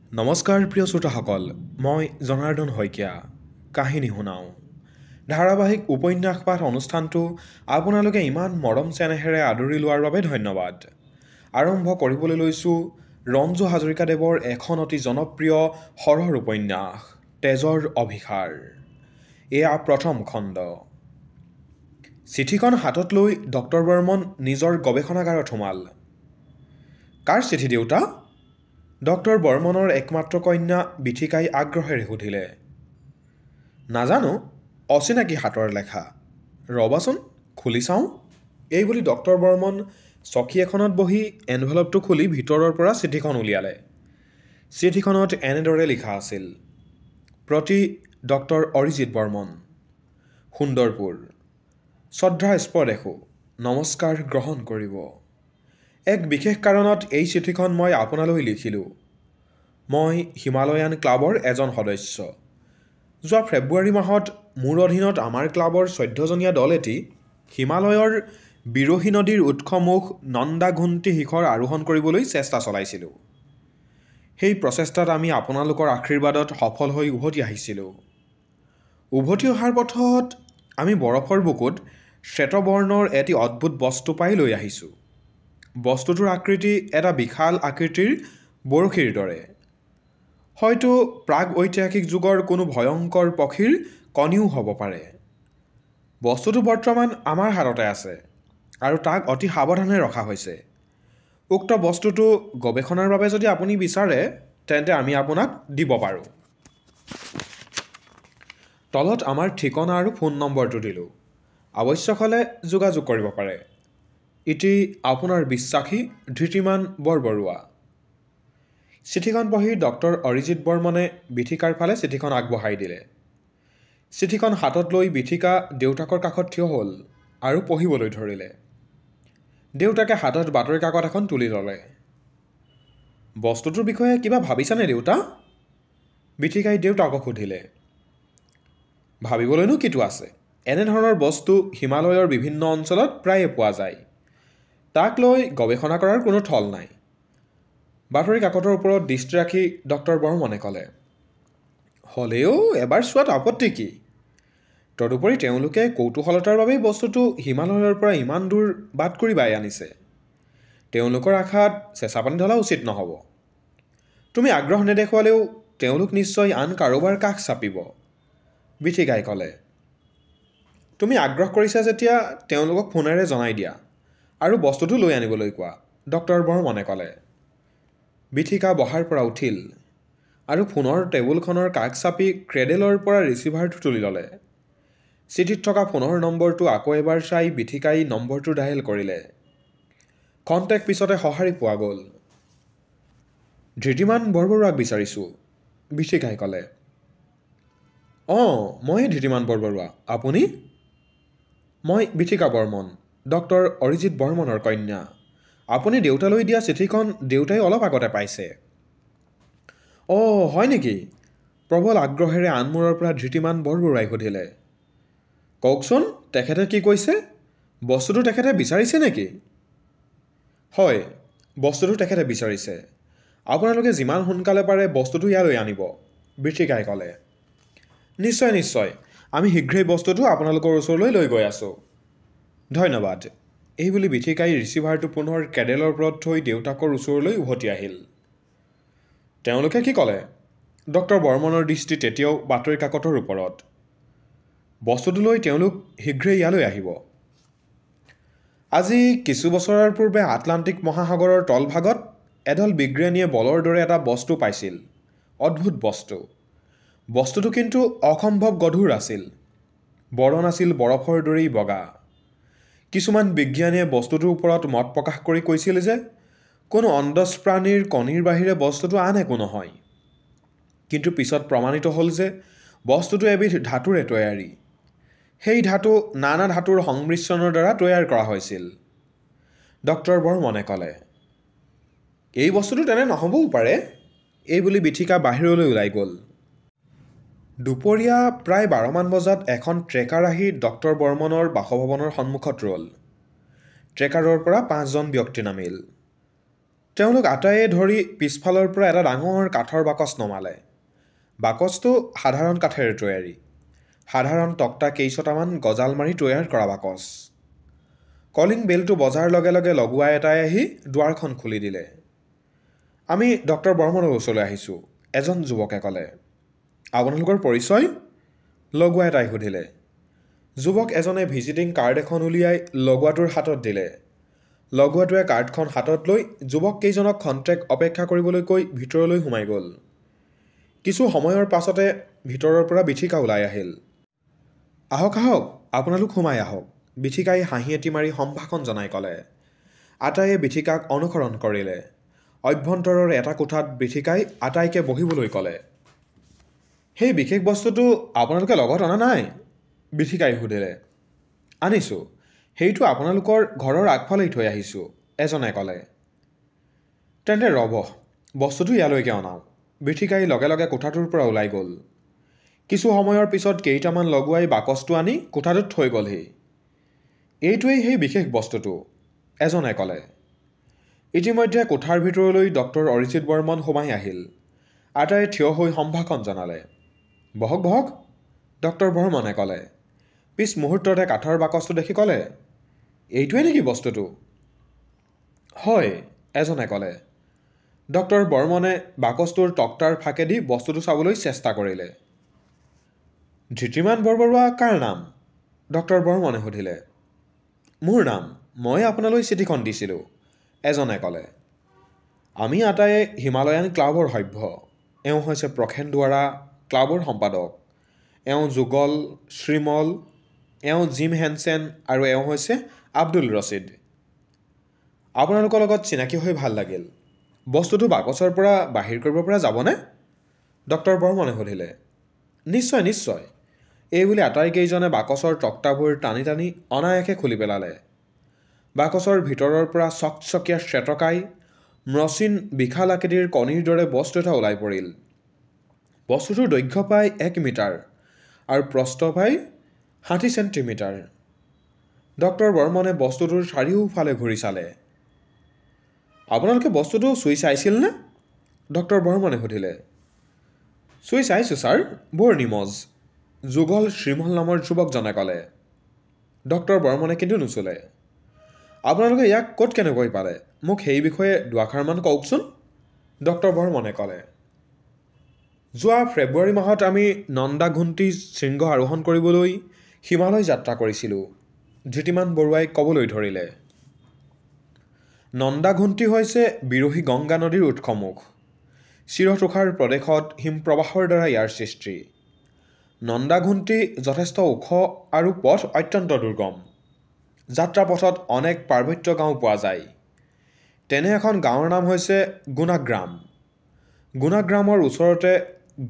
নমস্কাৰ প্ৰিয় শ্ৰোতাসকল, মই জনাৰ্দন শইকীয়া কাহিনী শুনাওঁ। ধাৰাবাহিক উপন্যাস পাঠ অনুষ্ঠানটো আপোনালোকে ইমান মৰম চেনেহেৰে আদৰি লোৱাৰ বাবে ধন্যবাদ। আৰম্ভ কৰিবলৈ লৈছোঁ ৰঞ্জু হাজৰিকাদেৱৰ এখন অতি জনপ্ৰিয় হৰৰ উপন্যাস তেজৰ অভিসাৰ। এয়া প্ৰথম খণ্ড। চিঠিখন হাতত লৈ ডক্টৰ বৰ্মন নিজৰ গৱেষণাগাৰত সোমাল। কাৰ চিঠি দেউতা? ডক্টৰ বৰ্মনৰ একমাত্ৰ কন্যা বিথিকাই আগ্ৰহেৰে সুধিলে। নাজানো, অচিনাকি হাতৰ লেখা। ৰ'বাচোন, খুলি চাওঁ। এই বুলি ডক্টৰ বৰ্মন চকী এখনত বহি এনভেলপটো খুলি ভিতৰৰ পৰা চিঠিখন উলিয়ালে। চিঠিখনত এনেদৰে লিখা আছিল: প্ৰতি ডক্টৰ অৰিজিত বৰ্মন, সুন্দৰপুৰ। শ্ৰদ্ধাস্পদেশো নমস্কাৰ গ্ৰহণ কৰিব। এক বিশেষ কাৰণত এই চিঠিখন মই আপোনালৈ লিখিলোঁ। মই হিমালয়ান ক্লাবৰ এজন সদস্য। যোৱা ফেব্ৰুৱাৰী মাহত মোৰ অধীনত আমাৰ ক্লাবৰ 14জনীয়া দল এটি হিমালয়ৰ বিৰহী নদীৰ উৎসমুখ নন্দাঘুন্তি শিখৰ আৰোহণ কৰিবলৈ চেষ্টা চলাইছিলোঁ। সেই প্ৰচেষ্টাত আমি আপোনালোকৰ আশীৰ্বাদত সফল হৈ উভতি আহিছিলোঁ। উভতি অহাৰ পথত আমি বৰফৰ বুকুত শ্বেতবৰ্ণৰ এটি অদ্ভুত বস্তু পাই লৈ আহিছোঁ। বস্তুটোৰ আকৃতি এটা বিশাল আকৃতিৰ বৰশীৰ দৰে। হয়তো প্ৰাগ ঐতিহাসিক যুগৰ কোনো ভয়ংকৰ পক্ষীৰ কণীও হ'ব পাৰে। বস্তুটো বৰ্তমান আমাৰ হাততে আছে আৰু তাক অতি সাৱধানে ৰখা হৈছে। উক্ত বস্তুটো গৱেষণাৰ বাবে যদি আপুনি বিচাৰে তেন্তে আমি আপোনাক দিব পাৰোঁ। তলত আমাৰ ঠিকনা আৰু ফোন নম্বৰটো দিলোঁ। আৱশ্যক হ'লে যোগাযোগ কৰিব পাৰে। ইতি আপোনাৰ বিশ্বাসী ধৃতিমান বৰবৰুৱা। চিঠিখন পঢ়ি ডক্টৰ অৰিজিত বৰ্মনে বিথিকাৰ ফালে চিঠিখন আগবঢ়াই দিলে। চিঠিখন হাতত লৈ বিথিকা দেউতাকৰ কাষত থিয় হ'ল আৰু পঢ়িবলৈ ধৰিলে। দেউতাকে হাতত বাতৰি কাকত এখন তুলি ল'লে। বস্তুটোৰ বিষয়ে কিবা ভাবিছানে দেউতা? বিথিকাই দেউতাকক সুধিলে। ভাবিবলৈনো কিটো আছে? এনেধৰণৰ বস্তু হিমালয়ৰ বিভিন্ন অঞ্চলত প্ৰায়ে পোৱা যায়। তাক লৈ গৱেষণা কৰাৰ কোনো থল নাই। বাতৰি কাকতৰ ওপৰত দৃষ্টি ৰাখি ডক্টৰ বৰ্মনে ক'লে। হ'লেও এবাৰ চোৱাত আপত্তি কি? তদুপৰি তেওঁলোকে কৌতূহলতাৰ বাবেই বস্তুটো হিমালয়ৰ পৰা ইমান দূৰ বাট কৰি বাই আনিছে। তেওঁলোকৰ আশাত চেঁচা পানী ঢলা উচিত নহ'ব। তুমি আগ্ৰহ নেদেখুৱালেও তেওঁলোক নিশ্চয় আন কাৰোবাৰ কাষ চাপিব, বিথিকাই ক'লে। তুমি আগ্ৰহ কৰিছা যেতিয়া তেওঁলোকক ফোনেৰে জনাই দিয়া আৰু বস্তুটো লৈ আনিবলৈ কোৱা, ডক্টৰ বৰ্মনে ক'লে। বিথিকা বহাৰ পৰা উঠিল আৰু ফোনৰ টেবুলখনৰ কাষ চাপি ক্ৰেডেলৰ পৰা ৰিচিভাৰটো তুলি ল'লে। চিঠিত থকা ফোনৰ নম্বৰটো আকৌ এবাৰ চাই বিথিকাই নম্বৰটো ডায়েল কৰিলে। খন্তেক পিছতে সঁহাৰি পোৱা গ'ল। ধৃতিমান বৰবৰুৱাক বিচাৰিছোঁ, বিথিকাই ক'লে। অঁ, ময়েই ধৃতিমান বৰবৰুৱা। আপুনি? মই বিথিকা বৰ্মন, ডক্টৰ অৰিজিত বৰ্মনৰ কন্যা। আপুনি দেউতালৈ দিয়া চিঠিখন দেউতাই অলপ আগতে পাইছে। অঁ, হয় নেকি? প্ৰবল আগ্ৰহেৰে আনমূৰৰ পৰা ধৃতিমান বৰবৰুৱাই সুধিলে। কওকচোন, তেখেতে কি কৈছে? বস্তুটো তেখেতে বিচাৰিছে নেকি? হয়, বস্তুটো তেখেতে বিচাৰিছে। আপোনালোকে যিমান সোনকালে পাৰে বস্তুটো ইয়ালৈ আনিব, বিথিকাই ক'লে। নিশ্চয় নিশ্চয়, আমি শীঘ্ৰেই বস্তুটো আপোনালোকৰ ওচৰলৈ লৈ গৈ আছোঁ। ধন্যবাদ। এই বুলি বিথিকাই ৰিচিভাৰটো পুনৰ ক্ৰেডেলৰ ওপৰত থৈ দেউতাকৰ ওচৰলৈ উভতি আহিল। তেওঁলোকে কি ক'লে? ডক্টৰ বৰ্মনৰ দৃষ্টি তেতিয়াও বাতৰি কাকতৰ ওপৰত। বস্তুটো লৈ তেওঁলোক শীঘ্ৰেই ইয়ালৈ আহিব। আজি কিছু বছৰৰ পূৰ্বে আটলাণ্টিক মহাসাগৰৰ তলভাগত এদল বিজ্ঞানীয়ে বলৰ দৰে এটা বস্তু পাইছিল। অদ্ভুত বস্তু। বস্তুটো কিন্তু অসম্ভৱ গধুৰ আছিল। বৰণ আছিল বৰফৰ দৰেই বগা। কিছুমান বিজ্ঞানীয়ে বস্তুটোৰ ওপৰত মত প্ৰকাশ কৰি কৈছিল যে কোনো অণ্ডজ প্ৰাণীৰ কণীৰ বাহিৰে বস্তুটো আন একো নহয়। কিন্তু পিছত প্ৰমাণিত হ'ল যে বস্তুটো এবিধ ধাতুৰে তৈয়াৰী। সেই ধাতু নানা ধাতুৰ সংমিশ্ৰণৰ দ্বাৰা তৈয়াৰ কৰা হৈছিল, ডক্টৰ বৰ্মনে ক'লে। এই বস্তুটো তেনে নহ'বও পাৰে, এই বুলি বিথিকা বাহিৰলৈ ওলাই গ'ল। দুপৰীয়া প্ৰায় 12মান বজাত এখন ট্ৰেকাৰ আহি ডক্টৰ বৰ্মনৰ বাসভৱনৰ সন্মুখত ৰ'ল। ট্ৰেকাৰৰ পৰা 5জন ব্যক্তি নামিল। তেওঁলোক আটাইয়ে ধৰি পিছফালৰ পৰা এটা ডাঙৰ কাঠৰ বাকচ নমালে। বাকচটো সাধাৰণ কাঠেৰে তৈয়াৰী, সাধাৰণ তক্তা কেইছটামান গজাল মাৰি তৈয়াৰ কৰা বাকচ। কলিং বেলটো বজাৰ লগে লগে লগুৱা এটাই আহি দুৱাৰখন খুলি দিলে। আমি ডক্টৰ বৰ্মনৰ ওচৰলৈ আহিছোঁ, এজন যুৱকে ক'লে। আপোনালোকৰ পৰিচয়? লগুৱা এটাই সুধিলে। যুৱক এজনে ভিজিটিং কাৰ্ড এখন উলিয়াই লগুৱাটোৰ হাতত দিলে। লগুৱাটোৱে কাৰ্ডখন হাতত লৈ যুৱক কেইজনক খন্তেক অপেক্ষা কৰিবলৈ কৈ ভিতৰলৈ সোমাই গ'ল। কিছু সময়ৰ পাছতে ভিতৰৰ পৰা বিথিকা ওলাই আহিল। আহক আহক, আপোনালোক সোমাই আহক, বিথিকাই হাঁহি এটি মাৰি সম্ভাষণ জনাই ক'লে। আটাইয়ে বিথিকাক অনুসৰণ কৰিলে। অভ্যন্তৰৰ এটা কোঠাত বিথিকাই আটাইকে বহিবলৈ ক'লে। সেই বিশেষ বস্তুটো আপোনালোকে লগত অনা নাই? বিথিকাই সুধিলে। আনিছোঁ, সেইটো আপোনালোকৰ ঘৰৰ আগফালেই থৈ আহিছোঁ, এজনে ক'লে। তেন্তে ৰ'ব, বস্তুটো ইয়ালৈকে অনাওঁ। বিথিকাই লগে লগে কোঠাটোৰ পৰা ওলাই গ'ল। কিছু সময়ৰ পিছত কেইটামান লগুৱাই বাকচটো আনি কোঠাটোত থৈ গ'লহি। এইটোৱেই সেই বিশেষ বস্তুটো, এজনে ক'লে। ইতিমধ্যে কোঠাৰ ভিতৰলৈ ডক্টৰ অৰিজিত বৰ্মন সোমাই আহিল। আটাইয়ে থিয় হৈ সম্ভাষণ জনালে। বহক বহক, ডক্টৰ বৰ্মনে ক'লে। পিছ মুহূৰ্ততে কাঠৰ বাকচটো দেখি ক'লে, এইটোৱে নেকি বস্তুটো? হয়, এজনে ক'লে। ডক্টৰ বৰ্মনে বাকচটোৰ তক্তাৰ ফাঁকেদি বস্তুটো চাবলৈ চেষ্টা কৰিলে। ধৃতিমান বৰবৰুৱা কাৰ নাম? ডক্টৰ বৰ্মনে সুধিলে। মোৰ নাম, মই আপোনালৈ চিঠিখন দিছিলোঁ, এজনে ক'লে। আমি আটাইয়ে হিমালয়ান ক্লাবৰ সভ্য। এওঁ হৈছে প্ৰখেন দুৱাৰা, ক্লাবৰ সম্পাদক। এওঁ যুগল, শ্ৰীমল, এওঁ জিম হেনছেন আৰু এওঁ হৈছে আব্দুল ৰছিদ। আপোনালোকৰ লগত চিনাকি হৈ ভাল লাগিল। বস্তুটো বাকচৰ পৰা বাহিৰ কৰিব পৰা যাবনে? ডক্টৰ বৰ্মনে সুধিলে। নিশ্চয় নিশ্চয়, এইবুলি আটাইকেইজনে বাকচৰ তক্তাবোৰ টানি টানি অনায়াসে খুলি পেলালে। বাকচৰ ভিতৰৰ পৰা চকচকীয়া শ্বেতকাই, মসৃণ বিশাল আকৃতিৰ কণীৰ দৰে বস্তু এটা ওলাই পৰিল। বস্তুটোৰ দৈৰ্ঘ্য প্ৰায় 1 মিটাৰ আৰু প্ৰস্থ প্ৰায় 60 চেণ্টিমিটাৰ। ডক্টৰ বৰ্মনে বস্তুটোৰ চাৰিওফালে ঘূৰি চালে। আপোনালোকে বস্তুটো চুই চাইছিলনে? ডক্টৰ বৰ্মনে সুধিলে। চুই চাইছোঁ ছাৰ, বৰ নিমজ, যুগল শ্ৰীমল নামৰ যুৱকজনে ক'লে। ডক্টৰ বৰ্মনে কিন্তু নুচুলে। আপোনালোকে ইয়াক ক'ত কেনেকৈ পালে? মোক সেই বিষয়ে দুআষাৰমান কওকচোন, ডক্টৰ বৰ্মনে ক'লে। যোৱা ফেব্ৰুৱাৰী মাহত আমি নন্দাঘুণ্টি শৃংগ আৰোহণ কৰিবলৈ হিমালয় যাত্ৰা কৰিছিলোঁ, ধৃতিমান বৰুৱাই ক'বলৈ ধৰিলে। নন্দাঘুণ্টি হৈছে বিৰহী গংগা নদীৰ উৎসমুখ। চিৰতুষাৰ প্ৰদেশত হিমপ্ৰবাহৰ দ্বাৰা ইয়াৰ সৃষ্টি। নন্দাঘুণ্টি যথেষ্ট ওখ আৰু পথ অত্যন্ত দুৰ্গম। যাত্ৰাপথত অনেক পাৰ্বত্য গাঁও পোৱা যায়। তেনে এখন গাঁৱৰ নাম হৈছে গুণাগ্ৰাম। গুণাগ্ৰামৰ ওচৰতে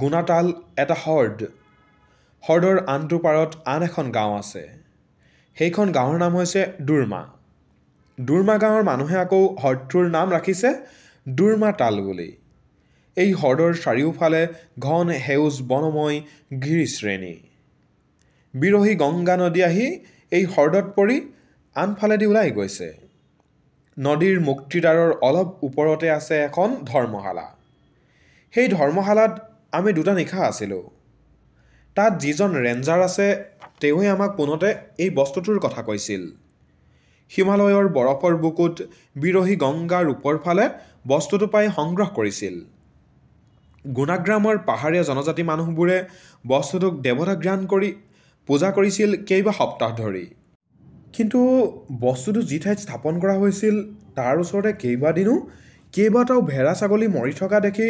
গুণাতাল এটা হ্ৰদ। হ্ৰদৰ আনটো পাৰত আন এখন গাঁও আছে। সেইখন গাঁৱৰ নাম হৈছে দুৰ্মা। দুৰ্মা গাঁৱৰ মানুহে আকৌ হ্ৰদটোৰ নাম ৰাখিছে দুৰ্মা তাল বুলি। এই হ্ৰদৰ চাৰিওফালে ঘন সেউজ বনময় গিৰিশ্ৰেণী। বিৰহী গংগা নদী আহি এই হ্ৰদত পৰি আনফালেদি ওলাই গৈছে। নদীৰ মুক্তিদ্বাৰৰ অলপ ওপৰতে আছে এখন ধৰ্মশালা। সেই ধৰ্মশালাত আমি 2টা নিশা আছিলোঁ। তাত যিজন ৰেঞ্জাৰ আছে তেওঁৱে আমাক পোনতে এই বস্তুটোৰ কথা কৈছিল। হিমালয়ৰ বৰফৰ বুকুত বিৰহী গংগাৰ ওপৰ ফালে বস্তুটো পাই সংগ্ৰহ কৰিছিল। গুণাগ্ৰামৰ পাহাৰীয়া জনজাতি মানুহবোৰে বস্তুটোক দেৱতা জ্ঞান কৰি পূজা কৰিছিল কেইবা সপ্তাহ ধৰি। কিন্তু বস্তুটো যি ঠাইত স্থাপন কৰা হৈছিল তাৰ ওচৰতে কেইবাদিনো কেইবাটাও ভেড়া ছাগলী মৰি থকা দেখি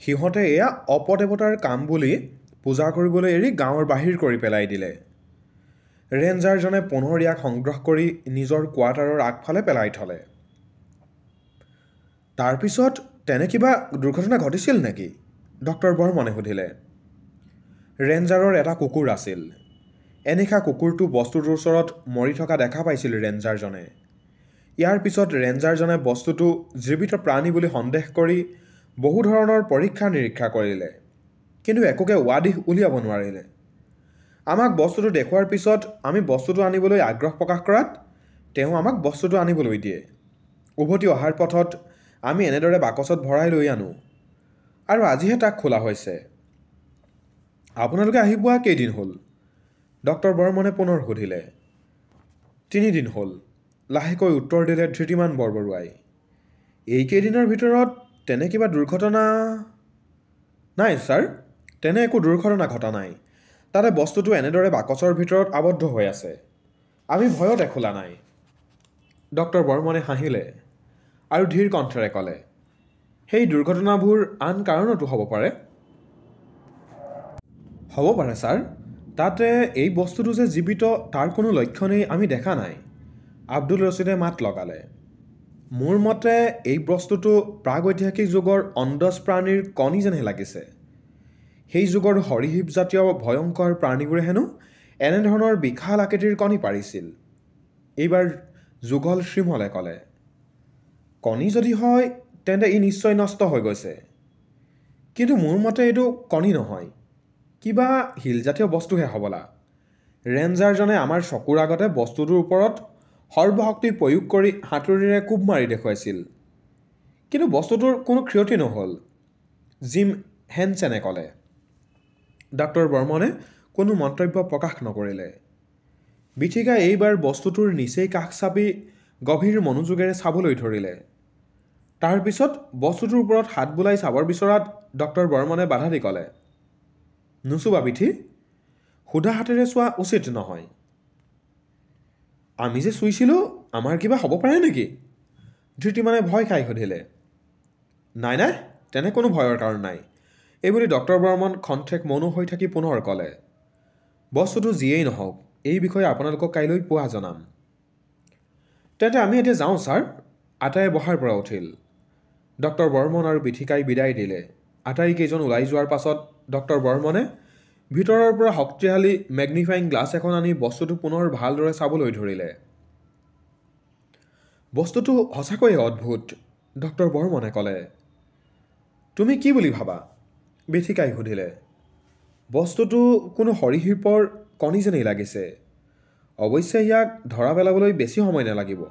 সিহঁতে এয়া অপদেৱতাৰ কাম বুলি পূজা কৰিবলৈ এৰি গাঁৱৰ বাহিৰ কৰি পেলাই দিলে। ৰেঞ্জাৰজনে পুনৰ ইয়াক সংগ্ৰহ কৰি নিজৰ কোৱাৰ্টাৰৰ আগফালে পেলাই থ'লে। তাৰপিছত তেনে কিবা দুৰ্ঘটনা ঘটিছিল নেকি? ডক্টৰ বৰ্মনে সুধিলে। ৰেঞ্জাৰৰ এটা কুকুৰ আছিল। এনিশা কুকুৰটো বস্তুটোৰ ওচৰত মৰি থকা দেখা পাইছিল ৰেঞ্জাৰজনে। ইয়াৰ পিছত ৰেঞ্জাৰজনে বস্তুটো জীৱিত প্ৰাণী বুলি সন্দেহ কৰি বহু ধৰণৰ পৰীক্ষা নিৰীক্ষা কৰিলে, কিন্তু একোকে ৱাদিহ উলিয়াব নোৱাৰিলে। আমাক বস্তুটো দেখুৱাৰ পিছত আমি বস্তুটো আনিবলৈ আগ্ৰহ প্ৰকাশ কৰাত তেওঁ আমাক বস্তুটো আনিবলৈ দিয়ে। উভতি অহাৰ পথত আমি এনেদৰে বাকচত ভৰাই লৈ আনো আৰু আজিহে তাক খোলা হৈছে। আপোনালোকে আহি পোৱা কেইদিন হ'ল? ডক্টৰ বৰ্মনে পুনৰ সুধিলে। 3 দিন হ'ল, লাহেকৈ উত্তৰ দিলে ধৃতিমান বৰবৰুৱাই। এইকেইদিনৰ ভিতৰত তেনে কিবা দুৰ্ঘটনা? নাই ছাৰ, তেনে একো দুৰ্ঘটনা ঘটা নাই। তাতে বস্তুটো এনেদৰে বাকচৰ ভিতৰত আবদ্ধ হৈ আছে। আমি ভয়তে খোলা নাই। ডক্টৰ বৰ্মনে হাঁহিলে আৰু ধীৰ কণ্ঠেৰে ক'লে, সেই দুৰ্ঘটনাবোৰ আন কাৰণতো হ'ব পাৰে। হ'ব পাৰে ছাৰ, তাতে এই বস্তুটো যে জীৱিত তাৰ কোনো লক্ষণেই আমি দেখা নাই। আব্দুল ৰছিদে মাত লগালে। মোৰ মতে এই বস্তুটো প্ৰাগৈতিহাসিক যুগৰ অণ্ডজ প্ৰাণীৰ কণী যেনহে লাগিছে। সেই যুগৰ সৰীসৃপজাতীয় ভয়ংকৰ প্ৰাণীবোৰে হেনো এনেধৰণৰ বিশাল আকৃতিৰ কণী পাৰিছিল। এইবাৰ যুগল শ্ৰীমলে ক'লে। কণী যদি হয় তেন্তে ই নিশ্চয় নষ্ট হৈ গৈছে। কিন্তু মোৰ মতে এইটো কণী নহয়, কিবা শিলজাতীয় বস্তুহে হ'বলা। ৰেঞ্জাৰজনে আমাৰ চকুৰ আগতে বস্তুটোৰ ওপৰত সৰ্বশক্তি প্ৰয়োগ কৰি হাতুৰিৰে কোব মাৰি দেখুৱাইছিল। কিন্তু বস্তুটোৰ কোনো ক্ষতি নহ'ল, জিম হেনছেনে ক'লে। ডাক্তৰ বৰ্মনে কোনো মন্তব্য প্ৰকাশ নকৰিলে। বিথিকাই এইবাৰ বস্তুটোৰ নিচেই কাষ চাপি গভীৰ মনোযোগেৰে চাবলৈ ধৰিলে। তাৰপিছত বস্তুটোৰ ওপৰত হাত বোলাই চাবৰ বিচৰাত ডক্টৰ বৰ্মনে বাধা দি ক'লে, নুচুবা বিথি, সুধা হাতেৰে চোৱা উচিত নহয়। আমি যে চুইছিলোঁ, আমাৰ কিবা হ'ব পাৰে নেকি? ধৃতিমানে ভয় খাই সুধিলে। নাই নাই, তেনে কোনো ভয়ৰ কাৰণ নাই। এইবুলি ডক্টৰ বৰ্মন খন্তেক মৌন হৈ থাকি পুনৰ ক'লে, বস্তুটো যিয়েই নহওক, এই বিষয়ে আপোনালোকক কাইলৈ পুৱা জনাম। তেন্তে আমি এতিয়া যাওঁ ছাৰ। আটায়ে বহাৰ পৰা উঠিল। ডক্টৰ বৰ্মন আৰু বিথিকাই বিদায় দিলে। আটাইকেইজন ওলাই যোৱাৰ পাছত ডক্টৰ বৰ্মনে ভিতৰৰ পৰা শক্তিশালী মেগনিফাইং গ্লাছ এখন আনি বস্তুটো পুনৰ ভালদৰে চাবলৈ ধৰিলে। বস্তুটো সঁচাকৈয়ে অদ্ভুত, ডক্টৰ বৰ্মনে ক'লে। তুমি কি বুলি ভাবা? বিথিকাই সুধিলে। বস্তুটো কোনো সৰীসৃপৰ কণী যেনেই লাগিছে। অৱশ্যে ইয়াক ধৰা পেলাবলৈ বেছি সময় নালাগিব।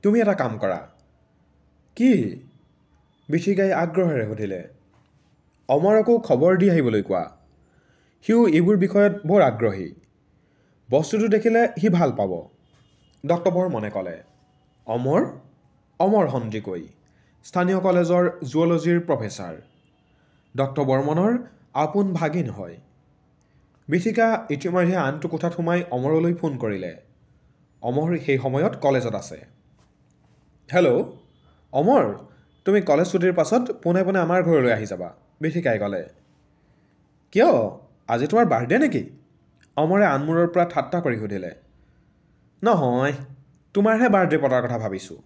তুমি এটা কাম কৰা। কি? বিথিকাই আগ্ৰহেৰে সুধিলে। অমৰকো খবৰ দি আহিবলৈ কোৱা। সিও এইবোৰ বিষয়ত বৰ আগ্ৰহী। বস্তুটো দেখিলে সি ভাল পাব, ডক্টৰ বৰ্মনে ক'লে। অমৰ? অমৰ সন্দিকৈ, স্থানীয় কলেজৰ জুৱলজিৰ প্ৰফেচাৰ। ডক্টৰ বৰ্মনৰ আপোন ভাগিন হয়। বিথিকা ইতিমধ্যে আনটো কোঠাত সোমাই অমৰলৈ ফোন কৰিলে। অমৰ সেই সময়ত কলেজত আছে। হেল্ল', অমৰ, তুমি কলেজ ছুটিৰ পাছত পোনে পোনে আমাৰ ঘৰলৈ আহি যাবা, বিথিকাই ক'লে। কিয়, আজি তোমাৰ বাৰ্থডে নেকি? অমৰে আনমূৰৰ পৰা ঠাট্টা কৰি সুধিলে। নহয়, তোমাৰহে বাৰ্থডে পতাৰ কথা ভাবিছোঁ।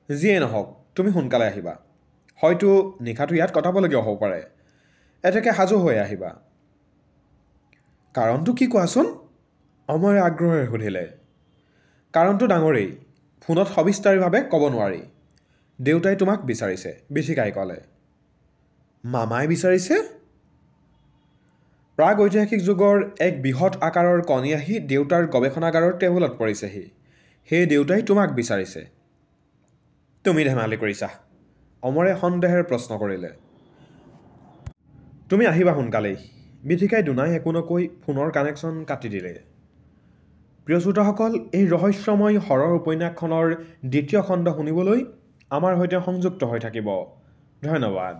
যিয়ে নহওক, তুমি সোনকালে আহিবা। হয়তো নিশাটো ইয়াত কটাবলগীয়া হ'ব পাৰে। এতেকে সাজু হৈ আহিবা। কাৰণটো কি কোৱাচোন? অমৰে আগ্ৰহেৰে সুধিলে। কাৰণটো ডাঙৰেই, ফোনত সবিস্তাৰিতভাৱে ক'ব নোৱাৰি। দেউতাই তোমাক বিচাৰিছে, বিথিকাই ক'লে। মামাই বিচাৰিছে? প্ৰাগৈতিহাসিক যুগৰ এক বৃহৎ আকাৰৰ কণী আহি দেউতাৰ গৱেষণাগাৰৰ টেবুলত পৰিছেহি। সেই দেউতাই তোমাক বিচাৰিছে। তুমি ধেমালি কৰিছা, অমৰে সন্দেহেৰে প্ৰশ্ন কৰিলে। তুমি আহিবা সোনকালেই, বিথিকাই দুনাই একো নকৈ ফোনৰ কানেকশ্যন কাটি দিলে। প্ৰিয় শ্ৰোতাসকল, এই ৰহস্যময় হৰৰ উপন্যাসখনৰ দ্বিতীয় খণ্ড শুনিবলৈ আমাৰ সৈতে সংযুক্ত হৈ থাকিব। ধন্যবাদ।